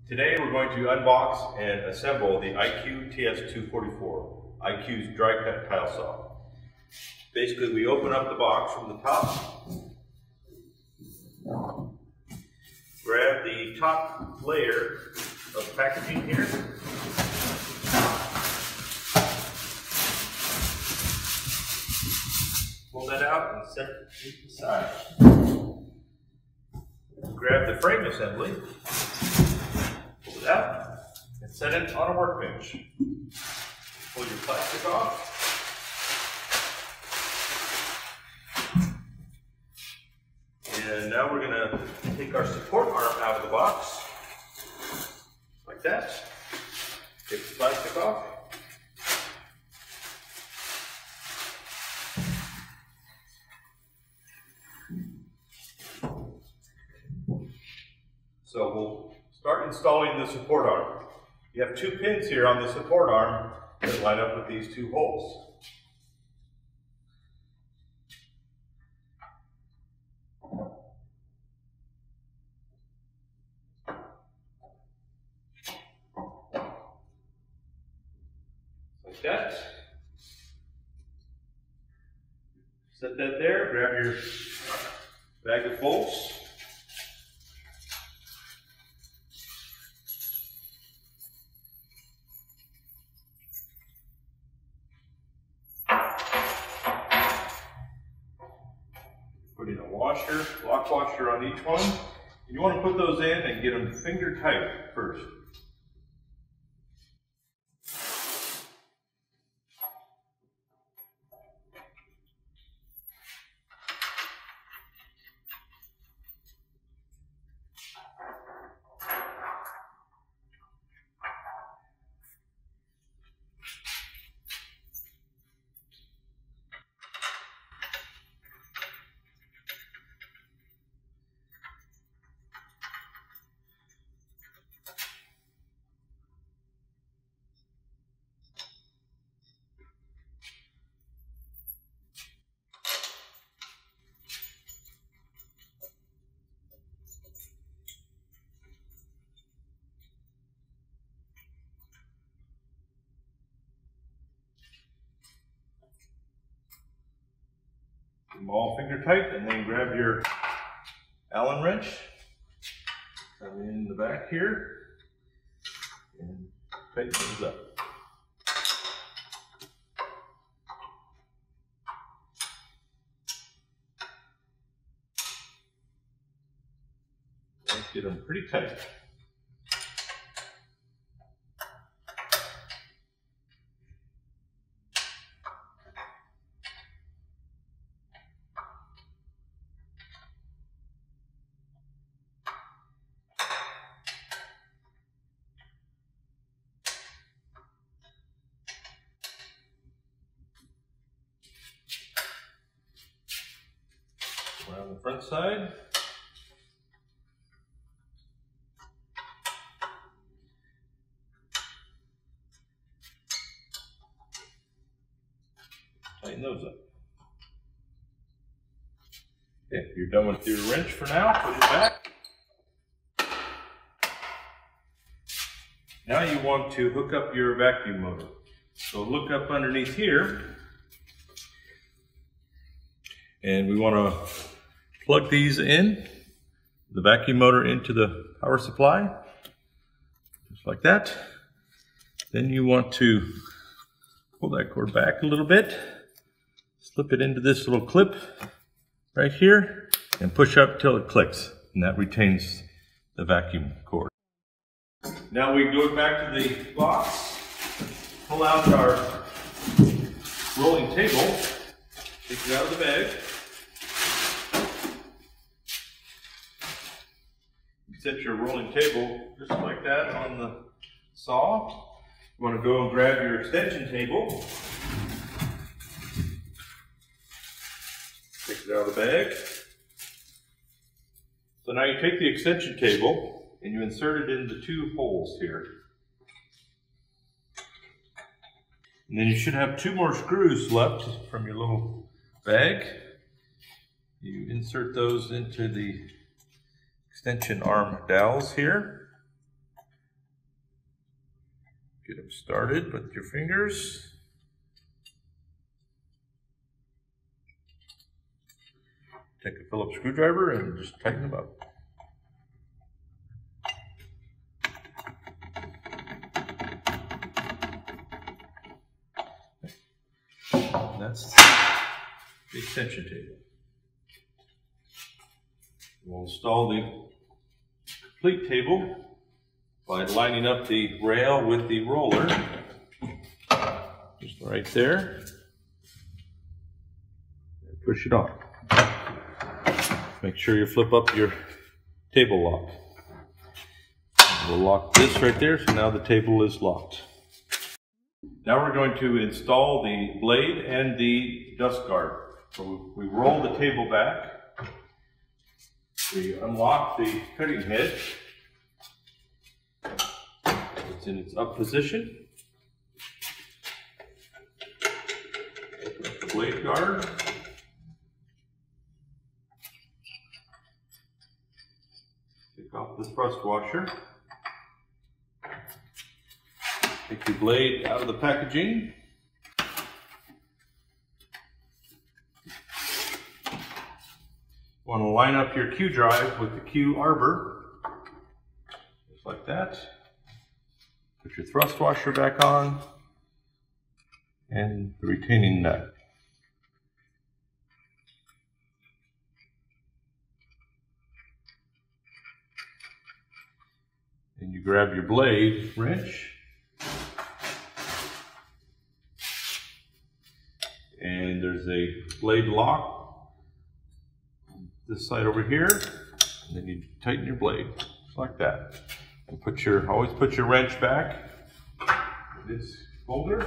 Today we're going to unbox and assemble the iQTS244, iQ's dry cut tile saw. Basically, we open up the box from the top, grab the top layer of packaging here, pull that out and set it to the side. Grab the frame assembly, pull it out, and set it on a workbench. Pull your plastic off. And now we're going to take our support arm out of the box, like that. Take the plastic off. So we'll start installing the support arm. You have two pins here on the support arm that line up with these two holes. Like that. Set that there, grab your bag of bolts. Put in a washer, lock washer on each one. You want to put those in and get them finger tight first. Get them all finger tight, and then grab your Allen wrench, come in the back here, and tighten things up. Let's get them pretty tight. Around the front side. Tighten those up. Okay, you're done with your wrench for now. Put it back. Now you want to hook up your vacuum motor. So look up underneath here. And we want to plug these in, the vacuum motor into the power supply, just like that. Then you want to pull that cord back a little bit, slip it into this little clip right here, and push up till it clicks, and that retains the vacuum cord. Now we go back to the box, pull out our rolling table, take it out of the bag. Set your rolling table just like that on the saw. You want to go and grab your extension table. Take it out of the bag. So now you take the extension table and you insert it in the two holes here. And then you should have two more screws left from your little bag. You insert those into the extension arm dowels here. Get them started with your fingers. Take a Phillips screwdriver and just tighten them up. That's the extension table. We'll install the complete table by lining up the rail with the roller, just right there, and push it on. Make sure you flip up your table lock. We'll lock this right there, so now the table is locked. Now we're going to install the blade and the dust guard. So we roll the table back, we unlock the cutting head. It's in its up position. Open up the blade guard. Take off the thrust washer. Take the blade out of the packaging. You want to line up your Q drive with the Q arbor, just like that. Put your thrust washer back on and the retaining nut. And you grab your blade wrench and there's a blade lock on this side over here, and then you tighten your blade just like that. And always put your wrench back in this holder.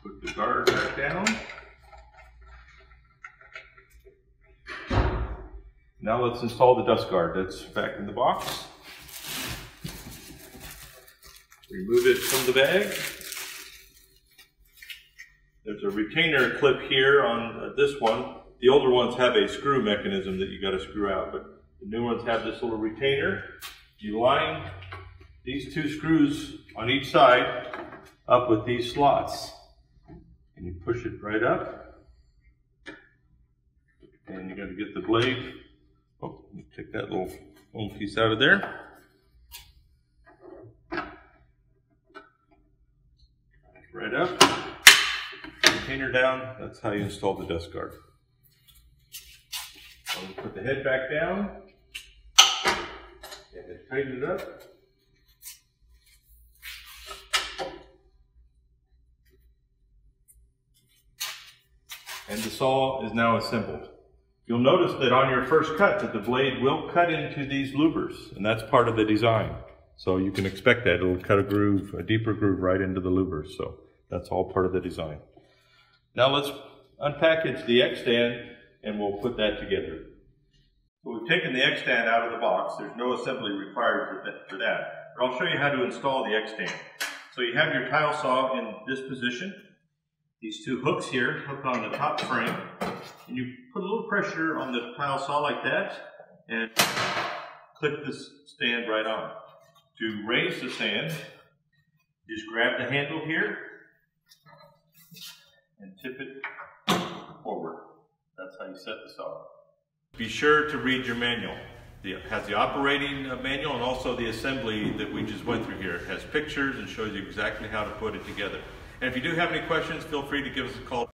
Put the guard back down. Now let's install the dust guard. That's back in the box. Remove it from the bag. There's a retainer clip here on this one. The older ones have a screw mechanism that you got to screw out, but the new ones have this little retainer. You line these two screws on each side up with these slots, and you push it right up, and you're going to get the blade. Oh, take that little foam piece out of there. Right up, retainer down. That's how you install the dust guard. So we put the head back down and then tighten it up. And the saw is now assembled. You'll notice that on your first cut that the blade will cut into these louvers, and that's part of the design. So you can expect that. It'll cut a groove, a deeper groove right into the louvers. So that's all part of the design. Now let's unpackage the X-stand and we'll put that together. So we've taken the X-stand out of the box. There's no assembly required for that. But I'll show you how to install the X-stand. So you have your tile saw in this position. These two hooks here hook on the top frame. And you put a little pressure on the tile saw like that and click this stand right on. To raise the stand, just grab the handle here and tip it forward. That's how you set the saw. Be sure to read your manual. It has the operating manual and also the assembly that we just went through here. It has pictures and shows you exactly how to put it together. And if you do have any questions, feel free to give us a call.